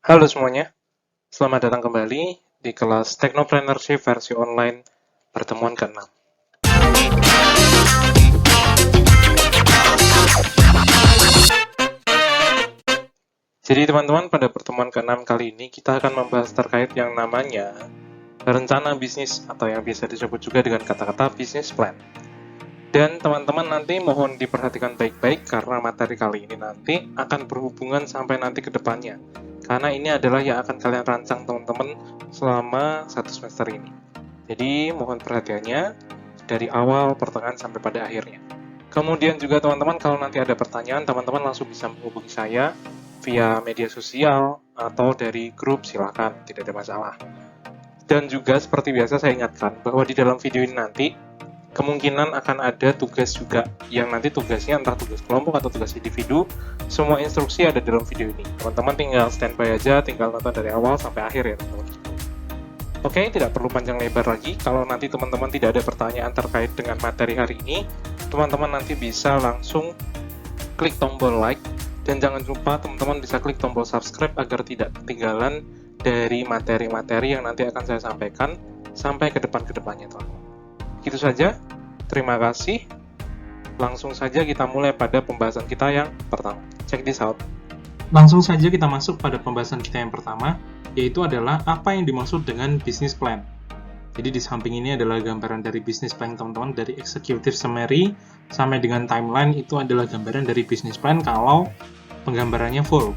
Halo semuanya, selamat datang kembali di kelas Technopreneurship versi online pertemuan ke-6. Jadi teman-teman, pada pertemuan ke-6 kali ini kita akan membahas terkait yang namanya rencana bisnis atau yang biasa disebut juga dengan kata-kata business plan. Dan teman-teman nanti mohon diperhatikan baik-baik karena materi kali ini nanti akan berhubungan sampai nanti ke depannya. Karena ini adalah yang akan kalian rancang teman-teman selama 1 semester ini. Jadi mohon perhatiannya dari awal, pertengahan, sampai pada akhirnya. Kemudian juga teman-teman kalau nanti ada pertanyaan, teman-teman langsung bisa menghubungi saya via media sosial atau dari grup, silakan, tidak ada masalah. Dan juga seperti biasa saya ingatkan bahwa di dalam video ini nanti kemungkinan akan ada tugas juga, yang nanti tugasnya entah tugas kelompok atau tugas individu. Semua instruksi ada dalam video ini. Teman-teman tinggal standby aja, tinggal nonton dari awal sampai akhir ya teman-teman. Oke, tidak perlu panjang lebar lagi. Kalau nanti teman-teman tidak ada pertanyaan terkait dengan materi hari ini, teman-teman nanti bisa langsung klik tombol like, dan jangan lupa teman-teman bisa klik tombol subscribe agar tidak ketinggalan dari materi-materi yang nanti akan saya sampaikan sampai ke depan-kedepannya teman-teman. Gitu saja, terima kasih. Langsung saja kita mulai pada pembahasan kita yang pertama. Check this out. Langsung saja kita masuk pada pembahasan kita yang pertama, yaitu adalah apa yang dimaksud dengan business plan. Jadi di samping ini adalah gambaran dari business plan teman-teman, dari executive summary sampai dengan timeline itu adalah gambaran dari business plan kalau penggambarannya full.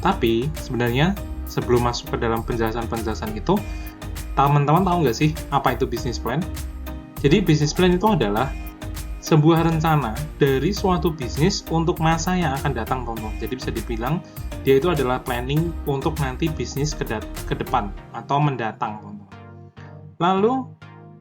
Tapi sebenarnya sebelum masuk ke dalam penjelasan-penjelasan itu, teman-teman tahu nggak sih apa itu business plan? Jadi business plan itu adalah sebuah rencana dari suatu bisnis untuk masa yang akan datang, teman-teman. Jadi bisa dibilang dia itu adalah planning untuk nanti bisnis ke depan atau mendatang, teman-teman. Lalu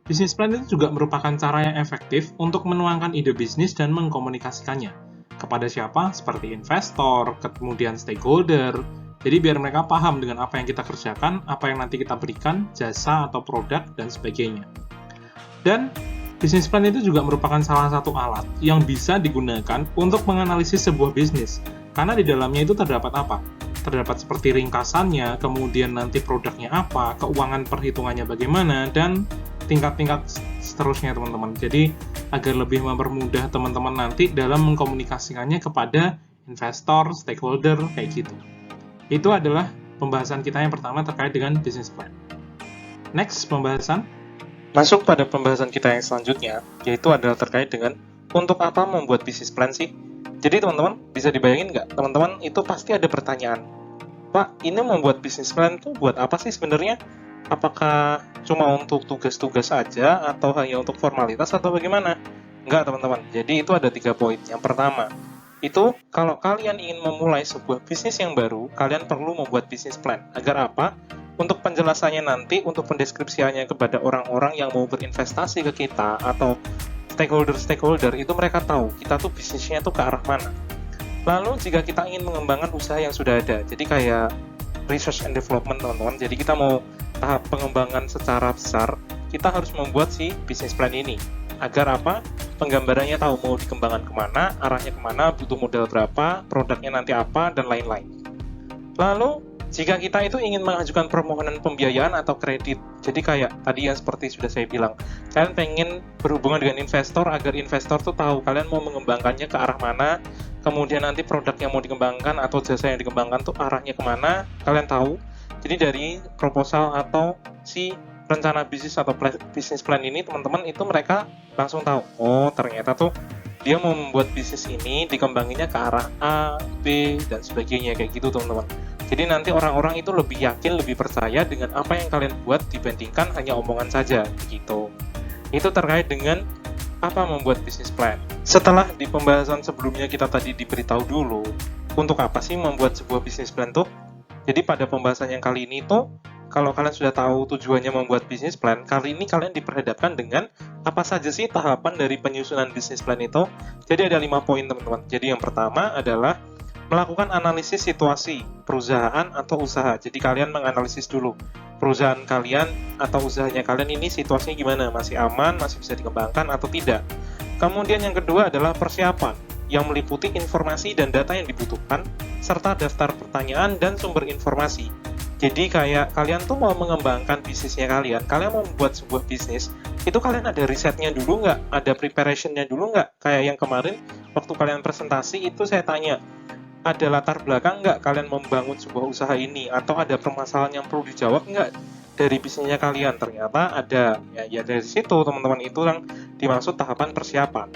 business plan itu juga merupakan cara yang efektif untuk menuangkan ide bisnis dan mengkomunikasikannya kepada siapa? Seperti investor, kemudian stakeholder. Jadi biar mereka paham dengan apa yang kita kerjakan, apa yang nanti kita berikan, jasa atau produk dan sebagainya. Dan business plan itu juga merupakan salah satu alat yang bisa digunakan untuk menganalisis sebuah bisnis. Karena di dalamnya itu terdapat apa? Terdapat seperti ringkasannya, kemudian nanti produknya apa, keuangan perhitungannya bagaimana, dan tingkat-tingkat seterusnya teman-teman. Jadi agar lebih mempermudah teman-teman nanti dalam mengkomunikasikannya kepada investor, stakeholder, kayak gitu. Itu adalah pembahasan kita yang pertama terkait dengan business plan. Next pembahasan. Masuk pada pembahasan kita yang selanjutnya, yaitu adalah terkait dengan untuk apa membuat business plan sih? Jadi teman-teman, bisa dibayangin nggak? Teman-teman itu pasti ada pertanyaan, Pak, ini membuat business plan tuh buat apa sih sebenarnya? Apakah cuma untuk tugas-tugas saja, atau hanya untuk formalitas, atau bagaimana? Enggak teman-teman, jadi itu ada 3 poin. Yang pertama, itu kalau kalian ingin memulai sebuah bisnis yang baru, kalian perlu membuat business plan. Agar apa? Untuk penjelasannya nanti, untuk pendeskripsiannya kepada orang-orang yang mau berinvestasi ke kita, atau stakeholder-stakeholder, itu mereka tahu kita tuh bisnisnya tuh ke arah mana. Lalu jika kita ingin mengembangkan usaha yang sudah ada, jadi kayak research and development teman-teman, jadi kita mau tahap pengembangan secara besar, kita harus membuat si business plan ini. Agar apa? Penggambarannya tahu mau dikembangkan kemana, arahnya kemana, butuh modal berapa, produknya nanti apa, dan lain-lain. Lalu jika kita itu ingin mengajukan permohonan pembiayaan atau kredit, jadi kayak tadi yang seperti sudah saya bilang, kalian pengen berhubungan dengan investor agar investor tuh tahu kalian mau mengembangkannya ke arah mana, kemudian nanti produk yang mau dikembangkan atau jasa yang dikembangkan tuh arahnya kemana, kalian tahu. Jadi dari proposal atau si rencana bisnis atau business plan ini teman-teman itu mereka langsung tahu, oh ternyata tuh dia mau membuat bisnis ini dikembanginnya ke arah A, B, dan sebagainya kayak gitu teman-teman. Jadi nanti orang-orang itu lebih yakin, lebih percaya dengan apa yang kalian buat dibandingkan hanya omongan saja, gitu. Itu terkait dengan apa membuat business plan. Setelah di pembahasan sebelumnya kita tadi diberitahu dulu, untuk apa sih membuat sebuah business plan tuh? Jadi pada pembahasan yang kali ini tuh, kalau kalian sudah tahu tujuannya membuat business plan, kali ini kalian diperhadapkan dengan apa saja sih tahapan dari penyusunan business plan itu. Jadi ada 5 poin teman-teman. Jadi yang pertama adalah melakukan analisis situasi perusahaan atau usaha. Jadi kalian menganalisis dulu perusahaan kalian atau usahanya kalian ini situasinya gimana, masih aman, masih bisa dikembangkan atau tidak. Kemudian yang kedua adalah persiapan. yang meliputi informasi dan data yang dibutuhkan, serta daftar pertanyaan dan sumber informasi. Jadi kayak kalian tuh mau mengembangkan bisnisnya kalian mau membuat sebuah bisnis, itu kalian ada risetnya dulu nggak? Ada preparationnya dulu nggak? Kayak yang kemarin, waktu kalian presentasi itu saya tanya, ada latar belakang nggak kalian membangun sebuah usaha ini? Atau ada permasalahan yang perlu dijawab nggak dari bisnisnya kalian? Ternyata ada, ya dari situ teman-teman itu yang dimaksud tahapan persiapan.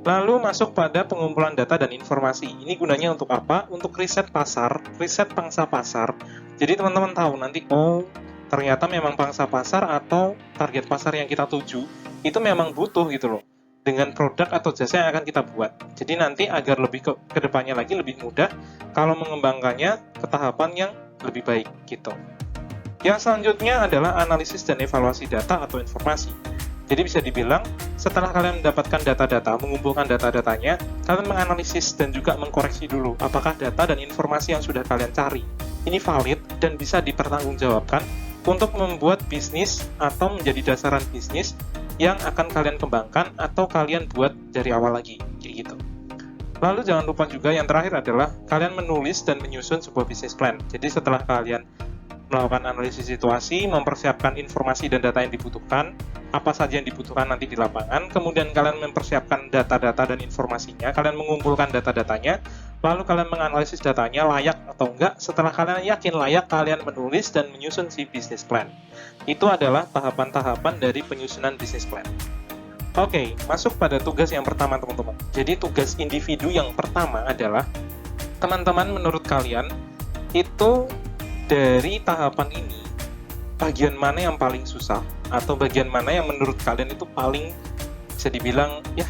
Lalu masuk pada pengumpulan data dan informasi. Ini gunanya untuk apa? Untuk riset pasar, riset pangsa pasar. Jadi teman-teman tahu nanti, ternyata memang pangsa pasar atau target pasar yang kita tuju, itu memang butuh gitu loh, dengan produk atau jasa yang akan kita buat. Jadi nanti agar lebih ke depannya lagi lebih mudah, kalau mengembangkannya ke tahapan yang lebih baik gitu. Yang selanjutnya adalah analisis dan evaluasi data atau informasi. Jadi bisa dibilang, setelah kalian mendapatkan data-data, mengumpulkan data-datanya, kalian menganalisis dan juga mengkoreksi dulu apakah data dan informasi yang sudah kalian cari ini valid dan bisa dipertanggungjawabkan untuk membuat bisnis atau menjadi dasaran bisnis yang akan kalian kembangkan atau kalian buat dari awal lagi, kayak gitu. Lalu jangan lupa juga yang terakhir adalah kalian menulis dan menyusun sebuah business plan. Jadi setelah kalian melakukan analisis situasi, mempersiapkan informasi dan data yang dibutuhkan, apa saja yang dibutuhkan nanti di lapangan, kemudian kalian mempersiapkan data-data dan informasinya, kalian mengumpulkan data-datanya, lalu kalian menganalisis datanya layak atau enggak. Setelah kalian yakin layak, kalian menulis dan menyusun si business plan. Itu adalah tahapan-tahapan dari penyusunan business plan. Oke, masuk pada tugas yang pertama teman-teman. Jadi tugas individu yang pertama adalah, teman-teman menurut kalian, itu dari tahapan ini, bagian mana yang paling susah, atau bagian mana yang menurut kalian itu paling bisa dibilang, ya,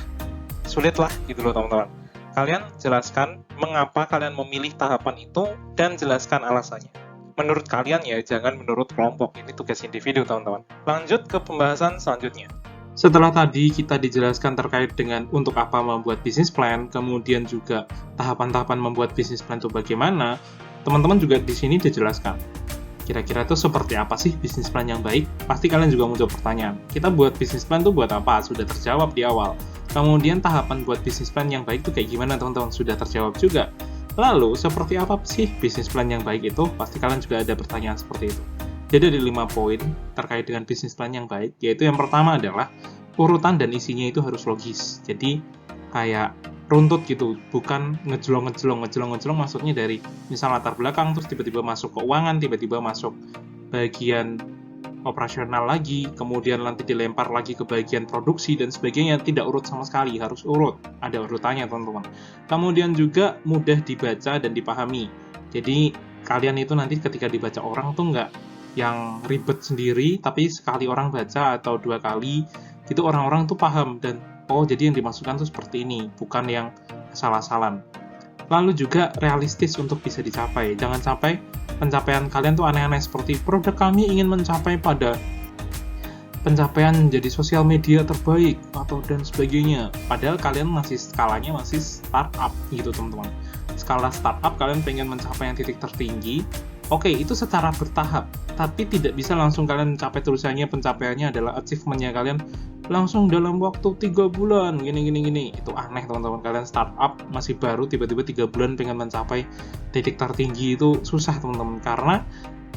sulit lah gitu loh teman-teman. Kalian jelaskan mengapa kalian memilih tahapan itu, dan jelaskan alasannya. Menurut kalian ya, jangan menurut kelompok. Ini tugas individu teman-teman. Lanjut ke pembahasan selanjutnya. Setelah tadi kita dijelaskan terkait dengan untuk apa membuat business plan, kemudian juga tahapan-tahapan membuat business plan itu bagaimana, teman-teman juga di sini dijelaskan. Kira-kira itu seperti apa sih business plan yang baik? Pasti kalian juga muncul pertanyaan. Kita buat business plan itu buat apa? Sudah terjawab di awal. Kemudian tahapan buat business plan yang baik itu kayak gimana teman-teman? Sudah terjawab juga. Lalu, seperti apa sih business plan yang baik itu? Pasti kalian juga ada pertanyaan seperti itu. Jadi ada 5 poin terkait dengan business plan yang baik, yaitu yang pertama adalah urutan dan isinya itu harus logis. Jadi kayak runtut gitu, bukan ngejlong maksudnya dari misal latar belakang terus tiba-tiba masuk keuangan, tiba-tiba masuk bagian operasional lagi, kemudian nanti dilempar lagi ke bagian produksi dan sebagainya. Tidak urut sama sekali, harus urut, ada urutannya teman-teman. Kemudian juga mudah dibaca dan dipahami. Jadi kalian itu nanti ketika dibaca orang tuh nggak yang ribet sendiri, tapi sekali orang baca atau 2 kali itu orang-orang tuh paham dan jadi yang dimaksudkan tuh seperti ini, bukan yang salah-salan. Lalu juga realistis untuk bisa dicapai. Jangan sampai pencapaian kalian tuh aneh-aneh seperti produk kami ingin mencapai pada pencapaian jadi sosial media terbaik atau dan sebagainya. Padahal kalian masih skalanya masih startup gitu teman-teman. Skala startup kalian pengen mencapai yang titik tertinggi. Oke, itu secara bertahap, tapi tidak bisa langsung kalian mencapai tulisannya pencapaiannya adalah achievement-nya kalian langsung dalam waktu 3 bulan, gini. Itu aneh teman-teman, kalian startup masih baru tiba-tiba 3 bulan pengen mencapai titik tertinggi itu susah teman-teman, karena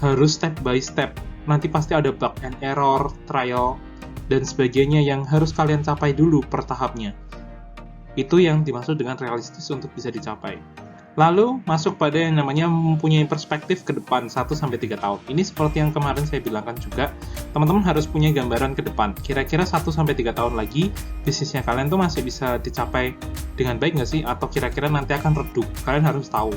harus step by step. Nanti pasti ada bug and error, trial, dan sebagainya yang harus kalian capai dulu per tahapnya. Itu yang dimaksud dengan realistis untuk bisa dicapai. Lalu masuk pada yang namanya mempunyai perspektif ke depan 1-3 tahun. Ini seperti yang kemarin saya bilangkan juga, teman-teman harus punya gambaran ke depan. Kira-kira 1-3 tahun lagi, bisnisnya kalian tuh masih bisa dicapai dengan baik nggak sih? Atau kira-kira nanti akan redup? Kalian harus tahu.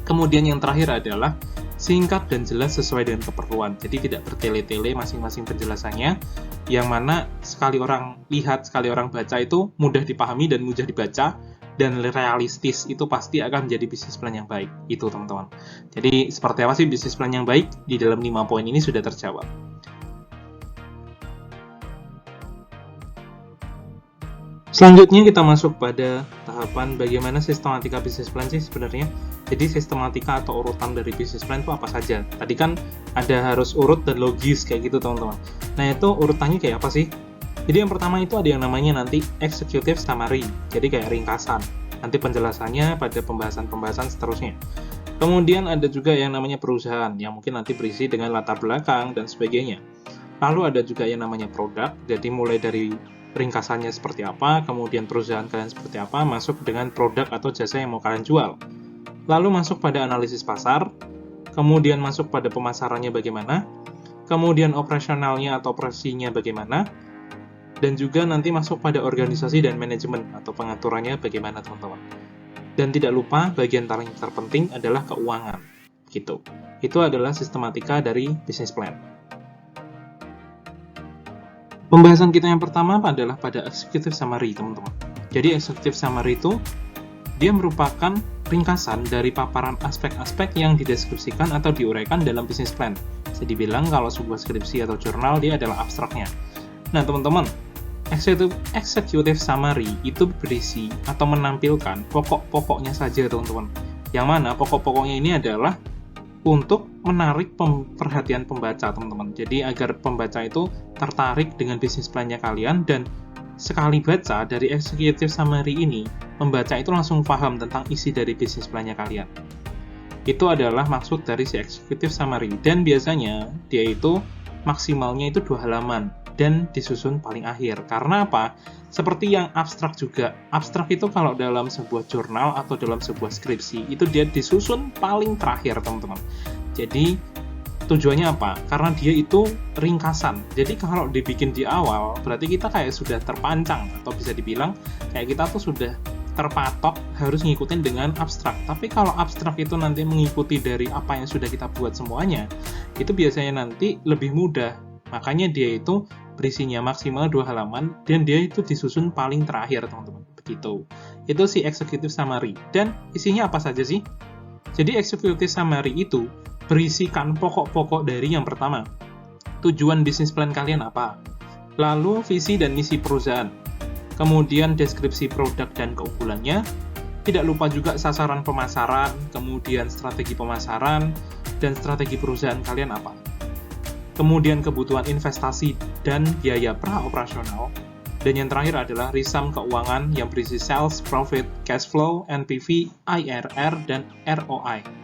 Kemudian yang terakhir adalah singkat dan jelas sesuai dengan keperluan. Jadi tidak bertele-tele masing-masing penjelasannya, yang mana sekali orang lihat, sekali orang baca itu mudah dipahami dan mudah dibaca, dan realistis, itu pasti akan menjadi bisnis plan yang baik. Itu teman-teman. Jadi seperti apa sih bisnis plan yang baik? Di dalam 5 poin ini sudah terjawab. Selanjutnya kita masuk pada tahapan bagaimana sistematika bisnis plan sih sebenarnya. Jadi sistematika atau urutan dari bisnis plan itu apa saja? Tadi kan ada harus urut dan logis kayak gitu teman-teman. Nah itu urutannya kayak apa sih? Jadi yang pertama itu ada yang namanya nanti executive summary, jadi kayak ringkasan. Nanti penjelasannya pada pembahasan-pembahasan seterusnya. Kemudian ada juga yang namanya perusahaan, yang mungkin nanti berisi dengan latar belakang dan sebagainya. Lalu ada juga yang namanya produk, jadi mulai dari ringkasannya seperti apa, kemudian perusahaan kalian seperti apa, masuk dengan produk atau jasa yang mau kalian jual. Lalu masuk pada analisis pasar, kemudian masuk pada pemasarannya bagaimana, kemudian operasionalnya atau operasinya bagaimana, dan juga nanti masuk pada organisasi dan manajemen atau pengaturannya bagaimana teman-teman. Dan tidak lupa bagian paling terpenting adalah keuangan. Gitu. Itu adalah sistematika dari business plan. Pembahasan kita yang pertama adalah pada executive summary, teman-teman. Jadi executive summary itu dia merupakan ringkasan dari paparan aspek-aspek yang dideskripsikan atau diuraikan dalam business plan. Bisa dibilang kalau sebuah skripsi atau jurnal dia adalah abstraknya. Nah, teman-teman, executive summary itu berisi atau menampilkan pokok-pokoknya saja, teman-teman. Yang mana pokok-pokoknya ini adalah untuk menarik perhatian pembaca, teman-teman. Jadi agar pembaca itu tertarik dengan bisnis plan-nya kalian, dan sekali baca dari executive summary ini, pembaca itu langsung paham tentang isi dari bisnis plan-nya kalian. Itu adalah maksud dari si executive summary, dan biasanya dia itu maksimalnya itu 2 halaman dan disusun paling akhir. Karena apa? Seperti yang abstrak juga. Abstrak itu kalau dalam sebuah jurnal atau dalam sebuah skripsi, itu dia disusun paling terakhir, teman-teman. Jadi, tujuannya apa? Karena dia itu ringkasan. Jadi, kalau dibikin di awal, berarti kita kayak sudah terpancang, atau bisa dibilang kayak kita tuh sudah terpatok harus ngikutin dengan abstrak. Tapi kalau abstrak itu nanti mengikuti dari apa yang sudah kita buat semuanya, itu biasanya nanti lebih mudah. Makanya dia itu berisinya maksimal 2 halaman, dan dia itu disusun paling terakhir, teman-teman. Begitu. Itu si executive summary. Dan isinya apa saja sih? Jadi executive summary itu berisikan pokok-pokok dari yang pertama, tujuan bisnis plan kalian apa, lalu visi dan misi perusahaan, kemudian deskripsi produk dan keunggulannya, tidak lupa juga sasaran pemasaran, kemudian strategi pemasaran, dan strategi perusahaan kalian apa. Kemudian kebutuhan investasi dan biaya pra-operasional, dan yang terakhir adalah risam keuangan yang berisi sales, profit, cash flow, NPV, IRR, dan ROI.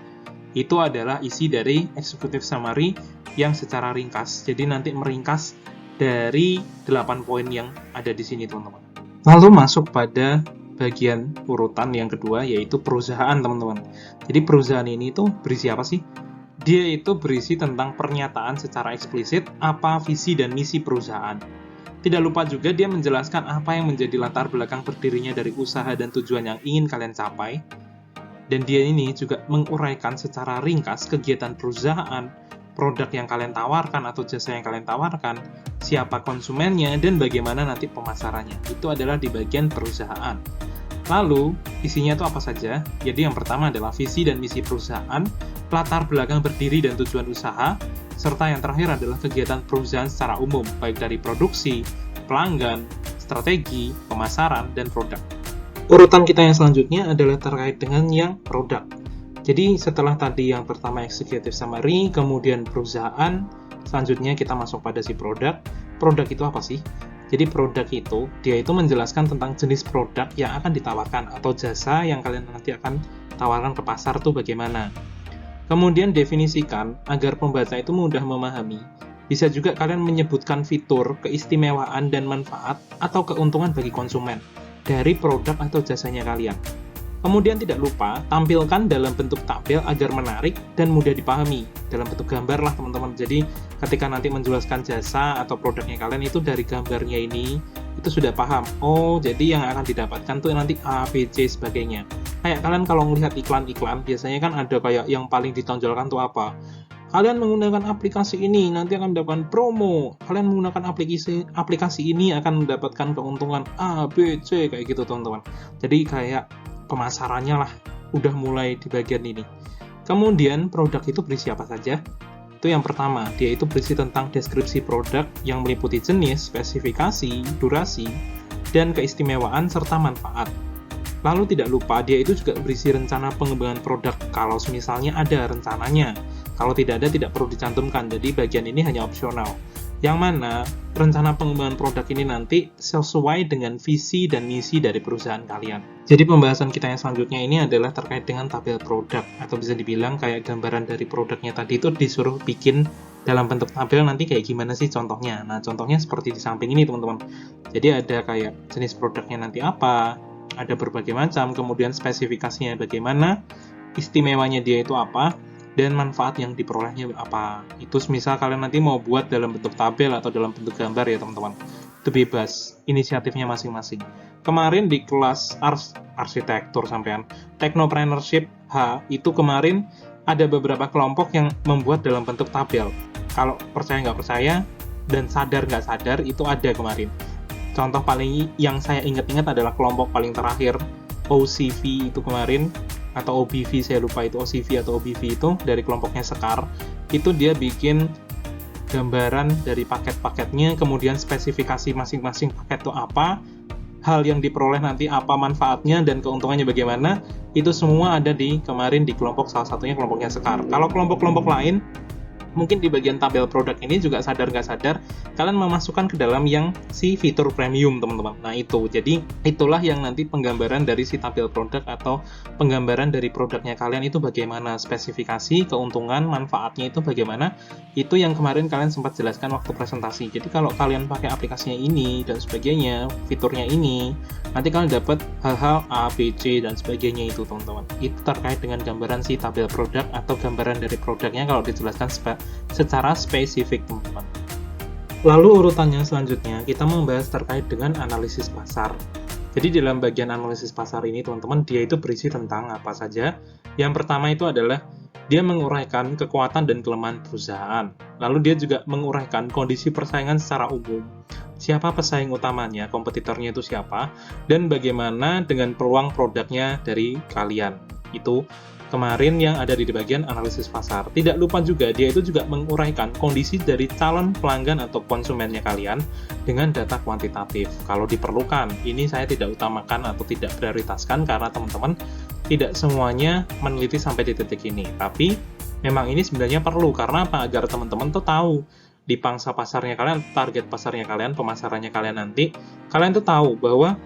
Itu adalah isi dari executive summary yang secara ringkas. Jadi nanti meringkas dari 8 poin yang ada di sini, teman-teman. Lalu masuk pada bagian urutan yang kedua, yaitu perusahaan, teman-teman. Jadi perusahaan ini tuh berisi apa sih? Dia itu berisi tentang pernyataan secara eksplisit apa visi dan misi perusahaan. Tidak lupa juga dia menjelaskan apa yang menjadi latar belakang berdirinya dari usaha dan tujuan yang ingin kalian capai. Dan dia ini juga menguraikan secara ringkas kegiatan perusahaan, produk yang kalian tawarkan atau jasa yang kalian tawarkan, siapa konsumennya, dan bagaimana nanti pemasarannya. Itu adalah di bagian perusahaan. Lalu, isinya itu apa saja? Jadi yang pertama adalah visi dan misi perusahaan, latar belakang berdiri dan tujuan usaha, serta yang terakhir adalah kegiatan perusahaan secara umum, baik dari produksi, pelanggan, strategi, pemasaran, dan produk. Urutan kita yang selanjutnya adalah terkait dengan yang produk. Jadi setelah tadi yang pertama executive summary, kemudian perusahaan, selanjutnya kita masuk pada si produk. Produk itu apa sih? Jadi produk itu, dia itu menjelaskan tentang jenis produk yang akan ditawarkan atau jasa yang kalian nanti akan tawarkan ke pasar tuh bagaimana. Kemudian definisikan agar pembaca itu mudah memahami. Bisa juga kalian menyebutkan fitur, keistimewaan, dan manfaat atau keuntungan bagi konsumen dari produk atau jasanya kalian. Kemudian tidak lupa, tampilkan dalam bentuk tabel agar menarik dan mudah dipahami. Dalam bentuk gambar lah teman-teman. Jadi ketika nanti menjelaskan jasa atau produknya kalian itu dari gambarnya ini, itu sudah paham. Oh, jadi yang akan didapatkan tuh nanti A, B, C, sebagainya. Kayak kalian kalau melihat iklan-iklan, biasanya kan ada kayak yang paling ditonjolkan tuh apa? Kalian menggunakan aplikasi ini, nanti akan mendapatkan promo. Kalian menggunakan aplikasi ini akan mendapatkan keuntungan A, B, C, kayak gitu teman-teman. Jadi kayak pemasarannya lah udah mulai di bagian ini. Kemudian produk itu berisi apa saja? Itu yang pertama, dia itu berisi tentang deskripsi produk yang meliputi jenis, spesifikasi, durasi, dan keistimewaan serta manfaat. Lalu tidak lupa, dia itu juga berisi rencana pengembangan produk kalau misalnya ada rencananya. Kalau tidak ada, tidak perlu dicantumkan, jadi bagian ini hanya opsional. Yang mana rencana pengembangan produk ini nanti sesuai dengan visi dan misi dari perusahaan kalian. Jadi pembahasan kita yang selanjutnya ini adalah terkait dengan tabel produk, atau bisa dibilang kayak gambaran dari produknya tadi itu disuruh bikin dalam bentuk tabel, nanti kayak gimana sih contohnya. Nah, contohnya seperti di samping ini teman-teman. Jadi ada kayak jenis produknya nanti apa, ada berbagai macam, kemudian spesifikasinya bagaimana, istimewanya dia itu apa, dan manfaat yang diperolehnya apa. Itu misal kalian nanti mau buat dalam bentuk tabel atau dalam bentuk gambar ya teman-teman. Itu bebas, inisiatifnya masing-masing. Kemarin di kelas arsitektur sampean, Technopreneurship H, itu kemarin ada beberapa kelompok yang membuat dalam bentuk tabel. Kalau percaya nggak percaya, dan sadar nggak sadar, itu ada kemarin. Contoh paling yang saya ingat-ingat adalah kelompok paling terakhir, OCV itu kemarin, atau OBV, saya lupa itu OCV atau OBV itu, dari kelompoknya Sekar. Itu dia bikin gambaran dari paket-paketnya, kemudian spesifikasi masing-masing paket itu apa, hal yang diperoleh nanti apa manfaatnya dan keuntungannya bagaimana, itu semua ada di kemarin di kelompok salah satunya kelompoknya Sekar. Kalau kelompok-kelompok lain, mungkin di bagian tabel produk ini juga sadar nggak sadar, kalian memasukkan ke dalam yang si fitur premium teman-teman. Nah itu, jadi itulah yang nanti penggambaran dari si tabel produk atau penggambaran dari produknya kalian itu bagaimana, spesifikasi, keuntungan, manfaatnya itu bagaimana, itu yang kemarin kalian sempat jelaskan waktu presentasi. Jadi kalau kalian pakai aplikasinya ini dan sebagainya, fiturnya ini, nanti kalian dapat hal-hal A, B, C, dan sebagainya itu teman-teman. Itu terkait dengan gambaran si tabel produk atau gambaran dari produknya kalau dijelaskan secara spesifik teman-teman. Lalu urutannya selanjutnya kita membahas terkait dengan analisis pasar. Jadi dalam bagian analisis pasar ini teman-teman, dia itu berisi tentang apa saja. Yang pertama itu adalah dia menguraikan kekuatan dan kelemahan perusahaan. Lalu dia juga menguraikan kondisi persaingan secara umum. Siapa pesaing utamanya, kompetitornya itu siapa, dan bagaimana dengan peluang produknya dari kalian. Itu kemarin yang ada di bagian analisis pasar. Tidak lupa juga, dia itu juga menguraikan kondisi dari calon pelanggan atau konsumennya kalian dengan data kuantitatif. Kalau diperlukan, ini saya tidak utamakan atau tidak prioritaskan karena teman-teman tidak semuanya meneliti sampai di titik ini. Tapi memang ini sebenarnya perlu, karena apa? Agar teman-teman tuh tahu di pangsa pasarnya kalian, target pasarnya kalian, pemasarannya kalian nanti, kalian tuh tahu bahwa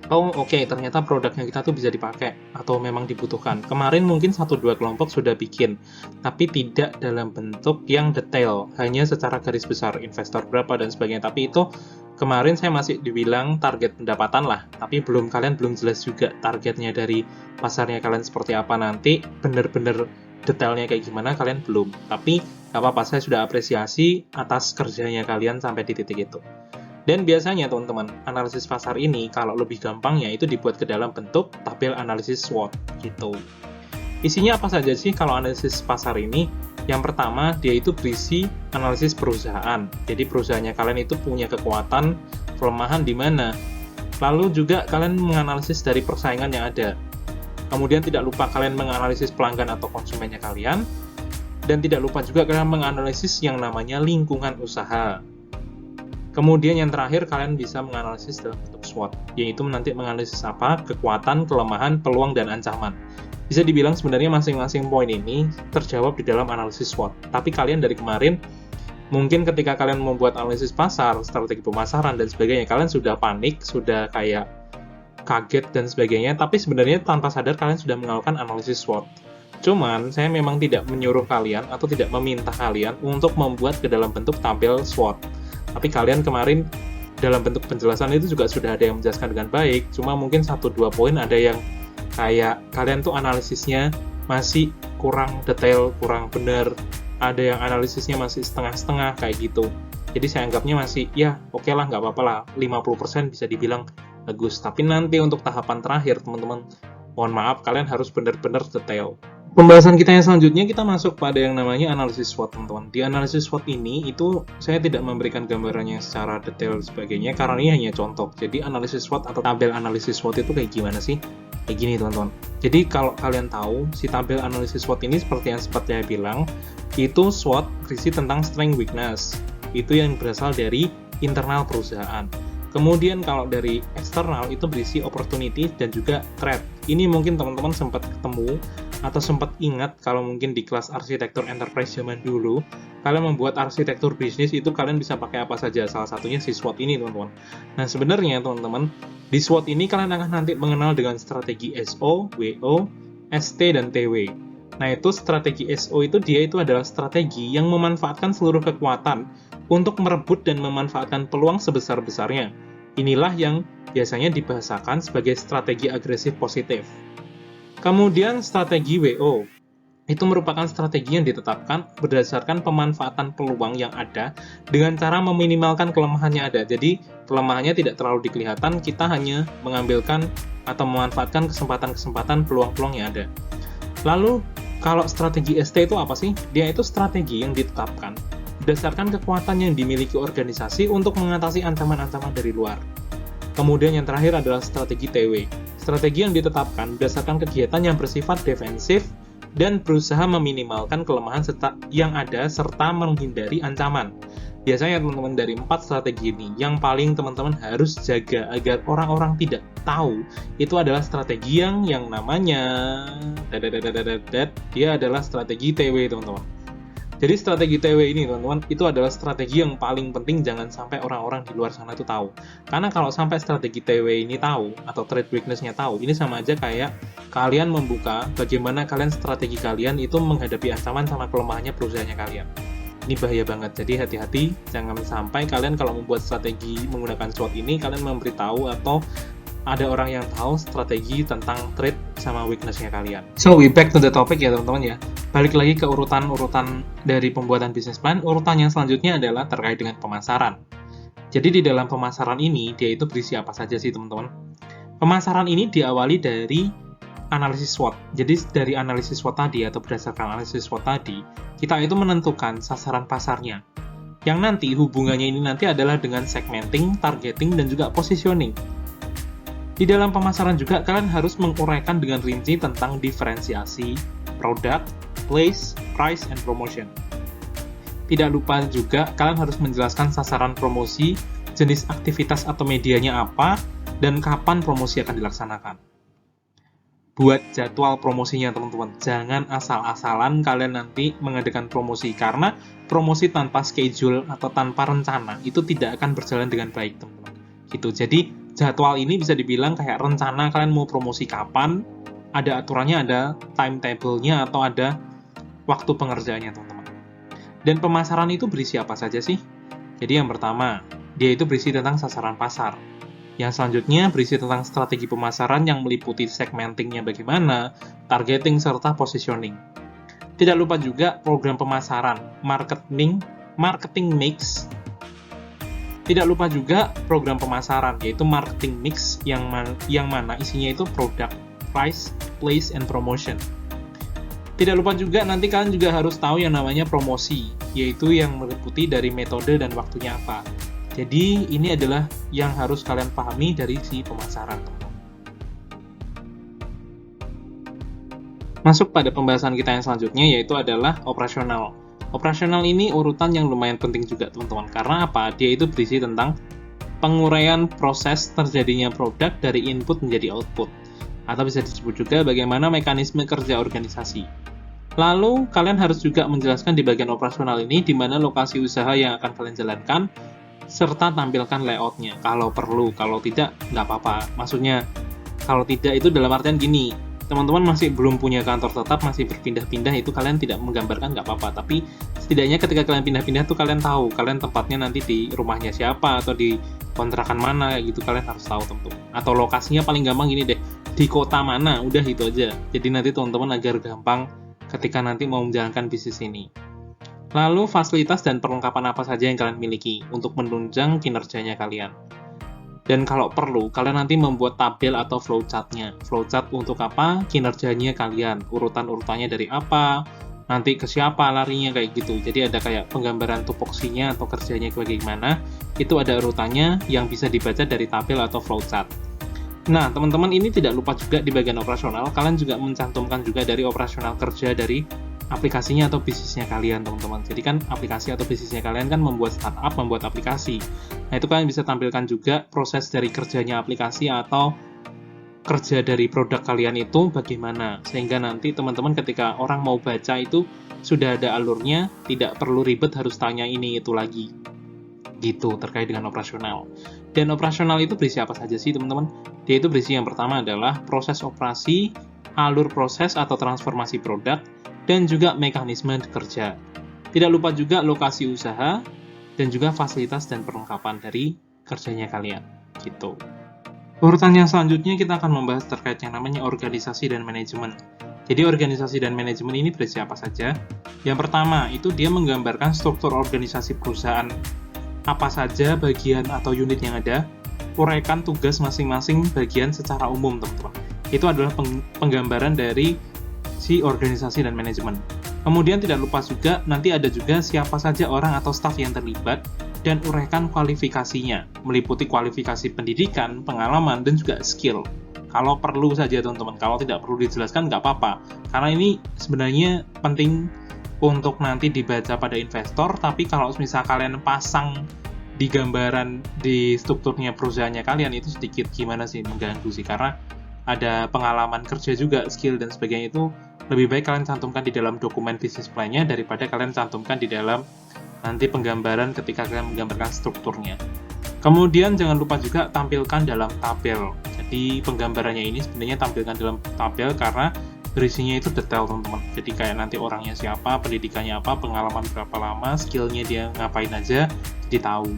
oh oke, ternyata produknya kita tuh bisa dipakai atau memang dibutuhkan. Kemarin mungkin 1-2 kelompok sudah bikin, tapi tidak dalam bentuk yang detail, hanya secara garis besar, investor berapa dan sebagainya. Tapi itu kemarin saya masih dibilang target pendapatan lah, tapi kalian belum jelas juga targetnya dari pasarnya kalian seperti apa nanti, bener-bener detailnya kayak gimana kalian belum. Tapi gak apa-apa, saya sudah apresiasi atas kerjanya kalian sampai di titik itu. Dan biasanya teman-teman, analisis pasar ini kalau lebih gampangnya itu dibuat ke dalam bentuk tabel analisis SWOT gitu. Isinya apa saja sih kalau analisis pasar ini? Yang pertama, dia itu berisi analisis perusahaan. Jadi perusahaannya kalian itu punya kekuatan, kelemahan di mana. Lalu juga kalian menganalisis dari persaingan yang ada. Kemudian tidak lupa kalian menganalisis pelanggan atau konsumennya kalian. Dan tidak lupa juga kalian menganalisis yang namanya lingkungan usaha. Kemudian yang terakhir, kalian bisa menganalisis dalam bentuk SWOT, yaitu nanti menganalisis apa? Kekuatan, kelemahan, peluang, dan ancaman. Bisa dibilang sebenarnya masing-masing poin ini terjawab di dalam analisis SWOT. Tapi kalian dari kemarin, mungkin ketika kalian membuat analisis pasar, strategi pemasaran, dan sebagainya, kalian sudah panik, sudah kayak kaget, dan sebagainya, tapi sebenarnya tanpa sadar kalian sudah melakukan analisis SWOT. Cuman, saya memang tidak menyuruh kalian atau tidak meminta kalian untuk membuat ke dalam bentuk tabel SWOT. Tapi kalian kemarin dalam bentuk penjelasan itu juga sudah ada yang menjelaskan dengan baik, cuma mungkin 1-2 poin ada yang kayak kalian tuh analisisnya masih kurang detail, kurang benar, ada yang analisisnya masih setengah-setengah kayak gitu. Jadi saya anggapnya masih, ya oke lah, nggak apa-apa lah, 50% bisa dibilang bagus. Tapi nanti untuk tahapan terakhir teman-teman, mohon maaf, kalian harus benar-benar detail. Pembahasan kita yang selanjutnya, kita masuk pada yang namanya analisis SWOT teman-teman. Di analisis SWOT ini, itu saya tidak memberikan gambarannya secara detail sebagainya, karena ini hanya contoh. Jadi analisis SWOT atau tabel analisis SWOT itu kayak gimana sih? Kayak gini teman-teman. Jadi kalau kalian tahu, si tabel analisis SWOT ini seperti yang sempat saya bilang, itu SWOT berisi tentang strength weakness. Itu yang berasal dari internal perusahaan. Kemudian kalau dari eksternal itu berisi opportunity dan juga threat. Ini mungkin teman-teman sempat ketemu atau sempat ingat kalau mungkin di kelas arsitektur enterprise zaman dulu, kalian membuat arsitektur bisnis itu kalian bisa pakai apa saja, salah satunya si SWOT ini teman-teman. Nah sebenarnya teman-teman, di SWOT ini kalian akan nanti mengenal dengan strategi SO, WO, ST, dan TW. Nah itu strategi SO itu adalah strategi yang memanfaatkan seluruh kekuatan untuk merebut dan memanfaatkan peluang sebesar-besarnya. Inilah yang biasanya dibahasakan sebagai strategi agresif positif. Kemudian strategi WO, itu merupakan strategi yang ditetapkan berdasarkan pemanfaatan peluang yang ada dengan cara meminimalkan kelemahan yang ada. Jadi kelemahannya tidak terlalu dikelihatan, kita hanya mengambilkan atau memanfaatkan kesempatan-kesempatan peluang-peluang yang ada. Lalu kalau strategi ST itu apa sih? Dia itu strategi yang ditetapkan berdasarkan kekuatan yang dimiliki organisasi untuk mengatasi ancaman-ancaman dari luar. Kemudian yang terakhir adalah strategi TW. Strategi yang ditetapkan berdasarkan kegiatan yang bersifat defensif dan berusaha meminimalkan kelemahan yang ada serta menghindari ancaman. Biasanya teman-teman dari 4 strategi ini yang paling teman-teman harus jaga agar orang-orang tidak tahu itu adalah strategi yang namanya dia adalah strategi TW teman-teman. Jadi strategi TW ini teman-teman itu adalah strategi yang paling penting, jangan sampai orang-orang di luar sana itu tahu. Karena kalau sampai strategi TW ini tahu atau trade weakness-nya tahu, ini sama aja kayak kalian membuka bagaimana kalian strategi kalian itu menghadapi ancaman sama kelemahannya perusahaannya kalian. Ini bahaya banget, jadi hati-hati jangan sampai kalian kalau membuat strategi menggunakan SWOT ini kalian memberitahu atau ada orang yang tahu strategi tentang trade sama weakness-nya kalian. So, we back to the topic ya teman-teman ya. Balik lagi ke urutan dari pembuatan business plan, urutan yang selanjutnya adalah terkait dengan pemasaran. Jadi di dalam pemasaran ini, dia itu berisi apa saja sih teman-teman? Pemasaran ini diawali dari analisis SWOT. Jadi dari analisis SWOT tadi atau berdasarkan analisis SWOT tadi, kita itu menentukan sasaran pasarnya. Yang nanti hubungannya ini nanti adalah dengan segmenting, targeting, dan juga positioning. Di dalam pemasaran juga kalian harus menguraikan dengan rinci tentang diferensiasi, produk, place, price, and promotion. Tidak lupa juga kalian harus menjelaskan sasaran promosi, jenis aktivitas atau medianya apa, dan kapan promosi akan dilaksanakan. Buat jadwal promosinya teman-teman, jangan asal-asalan kalian nanti mengadakan promosi, karena promosi tanpa schedule atau tanpa rencana itu tidak akan berjalan dengan baik teman-teman. Gitu. Jadi jadwal ini bisa dibilang kayak rencana kalian mau promosi kapan, ada aturannya, ada timetable-nya atau ada waktu pengerjaannya teman-teman. Dan pemasaran itu berisi apa saja sih? Jadi yang pertama, dia itu berisi tentang sasaran pasar. Yang selanjutnya berisi tentang strategi pemasaran yang meliputi segmentingnya bagaimana, targeting, serta positioning. Tidak lupa juga program pemasaran, marketing mix. Tidak lupa juga program pemasaran, yaitu marketing mix yang mana isinya itu product, price, place, and promotion. Tidak lupa juga nanti kalian juga harus tahu yang namanya promosi, yaitu yang meliputi dari metode dan waktunya apa. Jadi ini adalah yang harus kalian pahami dari si pemasaran. Masuk pada pembahasan kita yang selanjutnya, yaitu adalah operasional. Operasional ini urutan yang lumayan penting juga teman-teman. Karena apa? Dia itu berisi tentang penguraian proses terjadinya produk dari input menjadi output. Atau bisa disebut juga bagaimana mekanisme kerja organisasi. Lalu, kalian harus juga menjelaskan di bagian operasional ini di mana lokasi usaha yang akan kalian jalankan, serta tampilkan layoutnya. Kalau perlu, kalau tidak, nggak apa-apa. Maksudnya, kalau tidak itu dalam artian gini, teman-teman masih belum punya kantor tetap, masih berpindah-pindah, itu kalian tidak menggambarkan nggak apa-apa. Tapi setidaknya ketika kalian pindah-pindah tuh kalian tahu, kalian tempatnya nanti di rumahnya siapa, atau di kontrakan mana, gitu kalian harus tahu tentu. Atau lokasinya paling gampang gini deh, di kota mana, udah itu aja. Jadi nanti teman-teman agar gampang ketika nanti mau menjalankan bisnis ini. Lalu fasilitas dan perlengkapan apa saja yang kalian miliki untuk menunjang kinerjanya kalian. Dan kalau perlu, kalian nanti membuat tabel atau flowchart-nya. Flowchart untuk apa? Kinerjanya kalian. Urutan-urutannya dari apa? Nanti ke siapa larinya kayak gitu. Jadi ada kayak penggambaran tupoksinya atau kerjanya bagaimana. Itu ada urutannya yang bisa dibaca dari tabel atau flowchart. Nah, teman-teman ini tidak lupa juga di bagian operasional, kalian juga mencantumkan juga dari operasional kerja dari aplikasinya atau bisnisnya kalian, teman-teman. Jadi kan aplikasi atau bisnisnya kalian kan membuat startup, membuat aplikasi. Nah, itu kalian bisa tampilkan juga proses dari kerjanya aplikasi atau kerja dari produk kalian itu bagaimana, sehingga nanti teman-teman ketika orang mau baca itu sudah ada alurnya, tidak perlu ribet harus tanya ini itu lagi gitu terkait dengan operasional. Dan operasional itu berisi apa saja sih teman-teman? Dia itu berisi yang pertama adalah proses operasi, alur proses atau transformasi produk, dan juga mekanisme kerja. Tidak lupa juga lokasi usaha dan juga fasilitas dan perlengkapan dari kerjanya kalian gitu. Urutan yang selanjutnya kita akan membahas terkait yang namanya organisasi dan manajemen. Jadi organisasi dan manajemen ini berisi apa saja? Yang pertama, itu dia menggambarkan struktur organisasi perusahaan. Apa saja bagian atau unit yang ada, uraikan tugas masing-masing bagian secara umum, teman-teman. Itu adalah penggambaran dari si organisasi dan manajemen. Kemudian tidak lupa juga, nanti ada juga siapa saja orang atau staf yang terlibat, dan uraikan kualifikasinya, meliputi kualifikasi pendidikan, pengalaman, dan juga skill. Kalau perlu saja teman-teman, kalau tidak perlu dijelaskan nggak apa-apa, karena ini sebenarnya penting untuk nanti dibaca pada investor, tapi kalau misal kalian pasang di gambaran di strukturnya perusahaannya kalian, itu sedikit gimana sih, mengganggu sih, karena ada pengalaman kerja juga, skill, dan sebagainya itu lebih baik kalian cantumkan di dalam dokumen business plan-nya daripada kalian cantumkan di dalam nanti penggambaran ketika kalian menggambarkan strukturnya. Kemudian jangan lupa juga tampilkan dalam tabel. Jadi penggambarannya ini sebenarnya tampilkan dalam tabel karena berisinya itu detail teman-teman. Jadi kayak nanti orangnya siapa, pendidikannya apa, pengalaman berapa lama, skillnya dia ngapain aja, jadi tahu.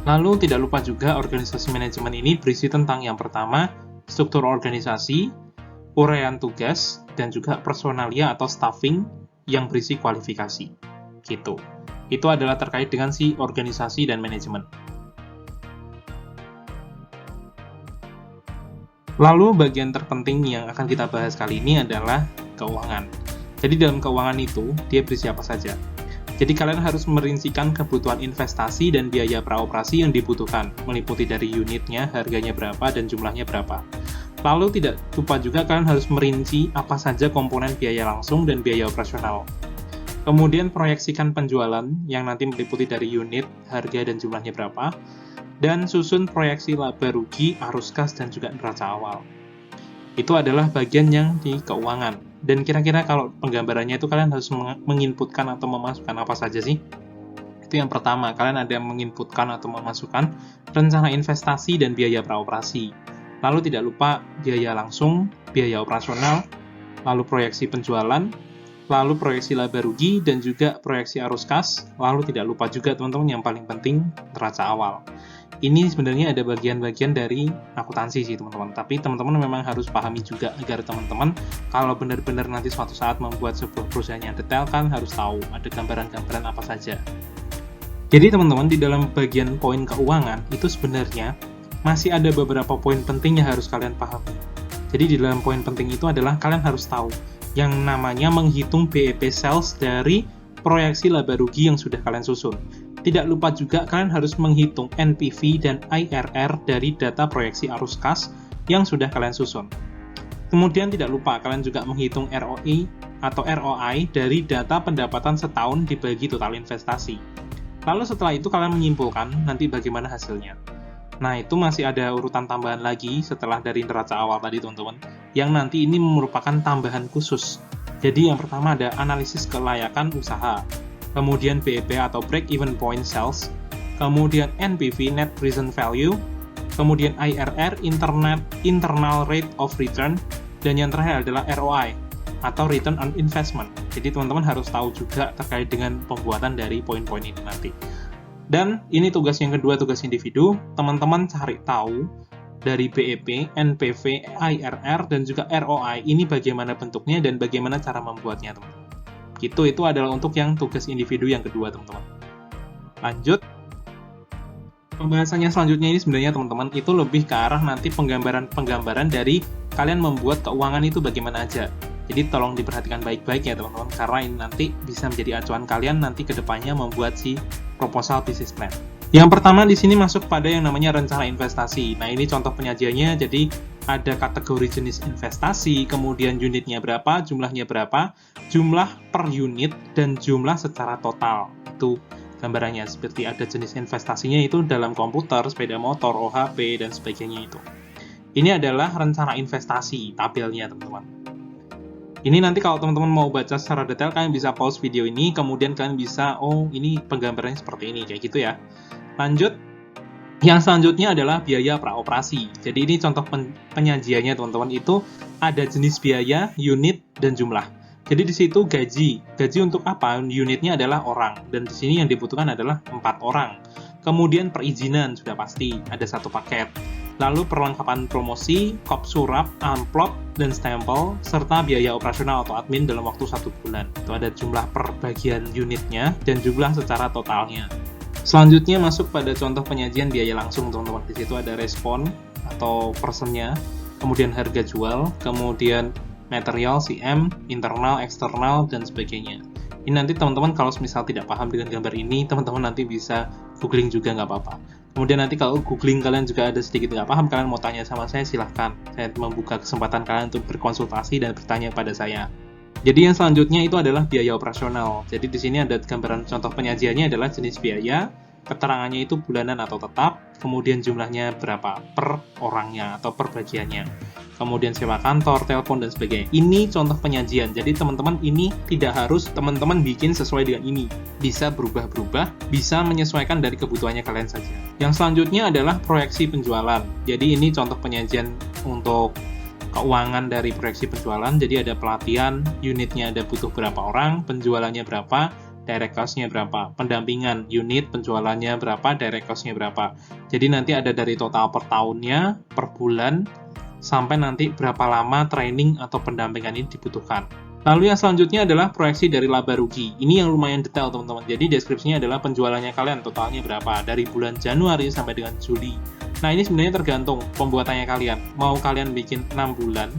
Lalu tidak lupa juga organisasi manajemen ini berisi tentang yang pertama, struktur organisasi, uraian tugas, dan juga personalia atau staffing yang berisi kualifikasi. Gitu. Itu adalah terkait dengan si organisasi dan manajemen. Lalu bagian terpenting yang akan kita bahas kali ini adalah keuangan. Jadi dalam keuangan itu, dia berisi apa saja? Jadi kalian harus merincikan kebutuhan investasi dan biaya praoperasi yang dibutuhkan, meliputi dari unitnya, harganya berapa, dan jumlahnya berapa. Lalu tidak lupa juga kalian harus merinci apa saja komponen biaya langsung dan biaya operasional. Kemudian proyeksikan penjualan yang nanti meliputi dari unit, harga, dan jumlahnya berapa. Dan susun proyeksi laba rugi, arus kas, dan juga neraca awal. Itu adalah bagian yang di keuangan. Dan kira-kira kalau penggambarannya itu kalian harus menginputkan atau memasukkan apa saja sih? Itu yang pertama, kalian ada menginputkan atau memasukkan rencana investasi dan biaya praoperasi. Lalu tidak lupa biaya langsung, biaya operasional, lalu proyeksi penjualan, lalu proyeksi laba rugi, dan juga proyeksi arus kas, lalu tidak lupa juga teman-teman yang paling penting, neraca awal. Ini sebenarnya ada bagian-bagian dari akuntansi sih teman-teman, tapi teman-teman memang harus pahami juga agar teman-teman kalau benar-benar nanti suatu saat membuat sebuah perusahaan yang detail kan harus tahu ada gambaran-gambaran apa saja. Jadi teman-teman di dalam bagian poin keuangan itu sebenarnya masih ada beberapa poin penting yang harus kalian pahami. Jadi di dalam poin penting itu adalah kalian harus tahu yang namanya menghitung BEP sales dari proyeksi laba rugi yang sudah kalian susun. Tidak lupa juga kalian harus menghitung NPV dan IRR dari data proyeksi arus kas yang sudah kalian susun. Kemudian tidak lupa kalian juga menghitung ROI atau ROI dari data pendapatan setahun dibagi total investasi. Lalu setelah itu kalian menyimpulkan nanti bagaimana hasilnya. Nah, itu masih ada urutan tambahan lagi setelah dari neraca awal tadi, teman-teman, yang nanti ini merupakan tambahan khusus. Jadi yang pertama ada analisis kelayakan usaha, kemudian BEP atau break even point sales, kemudian NPV net present value, kemudian IRR internal rate of return, dan yang terakhir adalah ROI atau return on investment. Jadi teman-teman harus tahu juga terkait dengan pembuatan dari poin-poin ini nanti. Dan ini tugas yang kedua, tugas individu. Teman-teman cari tahu dari BEP, NPV, IRR, dan juga ROI. Ini bagaimana bentuknya dan bagaimana cara membuatnya, teman-teman. Gitu, itu adalah untuk yang tugas individu yang kedua, teman-teman. Lanjut. Pembahasannya selanjutnya ini sebenarnya, teman-teman, itu lebih ke arah nanti penggambaran dari kalian membuat keuangan itu bagaimana aja. Jadi tolong diperhatikan baik-baik ya teman-teman, karena ini nanti bisa menjadi acuan kalian nanti ke depannya membuat si proposal business plan. Yang pertama di sini masuk pada yang namanya rencana investasi. Nah, ini contoh penyajiannya, jadi ada kategori jenis investasi, kemudian unitnya berapa, jumlahnya berapa, jumlah per unit, dan jumlah secara total. Itu gambarannya, seperti ada jenis investasinya itu dalam komputer, sepeda motor, OHP, dan sebagainya itu. Ini adalah rencana investasi tabelnya, teman-teman. Ini nanti kalau teman-teman mau baca secara detail, kalian bisa pause video ini, kemudian kalian bisa, oh ini penggambarannya seperti ini, kayak gitu ya. Lanjut, yang selanjutnya adalah biaya praoperasi. Jadi ini contoh penyajiannya, teman-teman, itu ada jenis biaya, unit, dan jumlah. Jadi di situ gaji. Gaji untuk apa? Unitnya adalah orang, dan di sini yang dibutuhkan adalah 4 orang. Kemudian perizinan, sudah pasti, ada 1 paket. Lalu perlengkapan promosi, kop surat, amplop, dan stempel, serta biaya operasional atau admin dalam waktu 1 bulan. Itu ada jumlah per bagian unitnya, dan jumlah secara totalnya. Selanjutnya masuk pada contoh penyajian biaya langsung, teman-teman. Di situ ada respon atau personnya, kemudian harga jual, kemudian material, CM, internal, eksternal, dan sebagainya. Ini nanti teman-teman kalau misal tidak paham dengan gambar ini, teman-teman nanti bisa googling juga, nggak apa-apa. Kemudian nanti kalau googling kalian juga ada sedikit nggak paham, kalian mau tanya sama saya, silahkan. Saya membuka kesempatan kalian untuk berkonsultasi dan bertanya pada saya. Jadi yang selanjutnya itu adalah biaya operasional. Jadi di sini ada gambaran contoh penyajiannya adalah jenis biaya, keterangannya itu bulanan atau tetap, kemudian jumlahnya berapa per orangnya atau per bagiannya. Kemudian sewa kantor, telepon, dan sebagainya. Ini contoh penyajian. Jadi teman-teman ini tidak harus teman-teman bikin sesuai dengan ini. Bisa berubah-berubah, bisa menyesuaikan dari kebutuhannya kalian saja. Yang selanjutnya adalah proyeksi penjualan. Jadi ini contoh penyajian untuk keuangan dari proyeksi penjualan. Jadi ada pelatihan, unitnya ada butuh berapa orang, penjualannya berapa, direct cost-nya berapa, pendampingan unit, penjualannya berapa, direct cost-nya berapa. Jadi nanti ada dari total per tahunnya, per bulan, sampai nanti berapa lama training atau pendampingan ini dibutuhkan. Lalu yang selanjutnya adalah proyeksi dari laba rugi. Ini yang lumayan detail, teman-teman. Jadi deskripsinya adalah penjualannya kalian, totalnya berapa, dari bulan Januari sampai dengan Juli. Nah, ini sebenarnya tergantung pembuatannya kalian. Mau kalian bikin 6 bulan,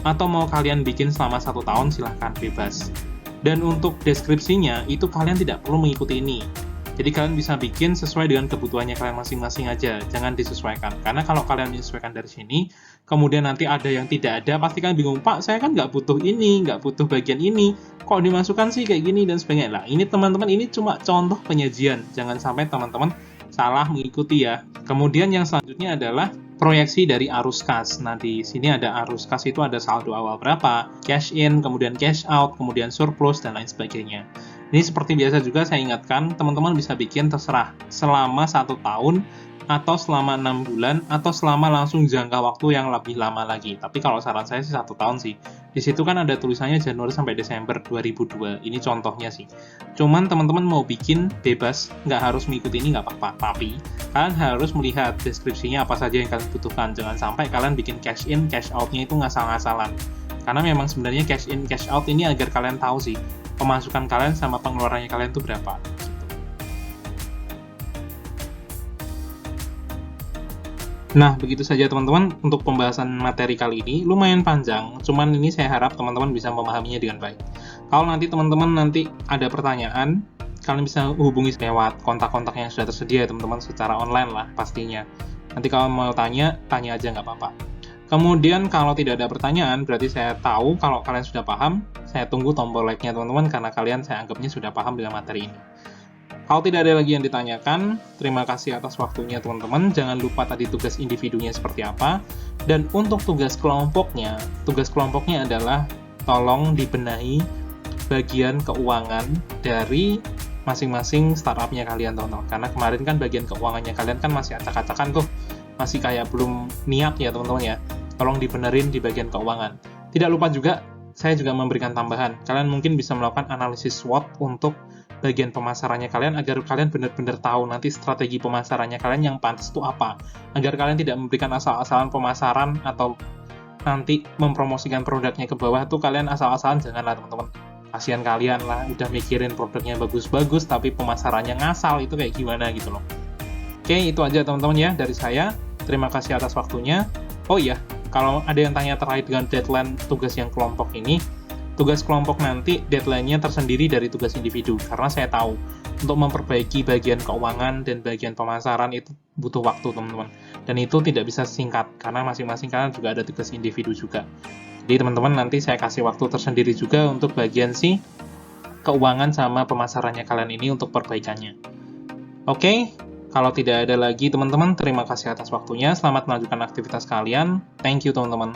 atau mau kalian bikin selama 1 tahun, silahkan, bebas. Dan untuk deskripsinya, itu kalian tidak perlu mengikuti ini. Jadi kalian bisa bikin sesuai dengan kebutuhannya kalian masing-masing aja, jangan disesuaikan. Karena kalau kalian menyesuaikan dari sini, kemudian nanti ada yang tidak ada, pasti kalian bingung, Pak, saya kan nggak butuh ini, nggak butuh bagian ini, kok dimasukkan sih kayak gini, dan sebagainya. Nah, ini teman-teman, ini cuma contoh penyajian, jangan sampai teman-teman salah mengikuti ya. Kemudian yang selanjutnya adalah proyeksi dari arus kas. Nah, di sini ada arus kas itu ada saldo awal berapa, cash in, kemudian cash out, kemudian surplus, dan lain sebagainya. Ini seperti biasa juga saya ingatkan, teman-teman bisa bikin terserah selama 1 tahun, atau selama 6 bulan, atau selama langsung jangka waktu yang lebih lama lagi. Tapi kalau saran saya sih 1 tahun sih. Di situ kan ada tulisannya Januari sampai Desember 2002. Ini contohnya sih. Cuman teman-teman mau bikin bebas, nggak harus mengikuti ini nggak apa-apa. Tapi kalian harus melihat deskripsinya apa saja yang kalian butuhkan. Jangan sampai kalian bikin cash in, cash out-nya itu ngasal-ngasalan. Karena memang sebenarnya cash in, cash out ini agar kalian tahu sih pemasukan kalian sama pengeluarannya kalian itu berapa. Nah, begitu saja teman-teman untuk pembahasan materi kali ini. Lumayan panjang, cuman ini saya harap teman-teman bisa memahaminya dengan baik. Kalau nanti teman-teman ada pertanyaan, kalian bisa hubungi lewat kontak-kontak yang sudah tersedia ya teman-teman, secara online lah pastinya. Nanti kalau mau tanya aja nggak apa-apa. Kemudian kalau tidak ada pertanyaan, berarti saya tahu kalau kalian sudah paham. Saya tunggu tombol like-nya teman-teman, karena kalian saya anggapnya sudah paham dengan materi ini. Kalau tidak ada lagi yang ditanyakan, terima kasih atas waktunya teman-teman. Jangan lupa tadi tugas individunya seperti apa. Dan untuk tugas kelompoknya adalah tolong dibenahi bagian keuangan dari masing-masing startupnya kalian, teman-teman. Karena kemarin kan bagian keuangannya kalian kan masih acak-acakan tuh. Masih kayak belum niat ya teman-teman ya. Tolong dibenerin di bagian keuangan. Tidak lupa juga, saya juga memberikan tambahan. Kalian mungkin bisa melakukan analisis SWOT untuk bagian pemasarannya kalian, agar kalian benar-benar tahu nanti strategi pemasarannya kalian yang pantas itu apa. Agar kalian tidak memberikan asal-asalan pemasaran atau nanti mempromosikan produknya ke bawah tuh kalian asal-asalan, janganlah teman-teman. Kasihan kalian lah, udah mikirin produknya bagus-bagus tapi pemasarannya ngasal, itu kayak gimana gitu loh. Oke, itu aja teman-teman ya dari saya. Terima kasih atas waktunya. Oh iya, kalau ada yang tanya terkait dengan deadline tugas yang kelompok ini, tugas kelompok nanti deadline-nya tersendiri dari tugas individu, karena saya tahu untuk memperbaiki bagian keuangan dan bagian pemasaran itu butuh waktu teman-teman, dan itu tidak bisa singkat karena masing-masing kalian juga ada tugas individu juga. Jadi teman-teman nanti saya kasih waktu tersendiri juga untuk bagian keuangan sama pemasarannya kalian ini untuk perbaikannya. Oke, Kalau tidak ada lagi teman-teman, terima kasih atas waktunya. Selamat melanjutkan aktivitas kalian. Thank you teman-teman.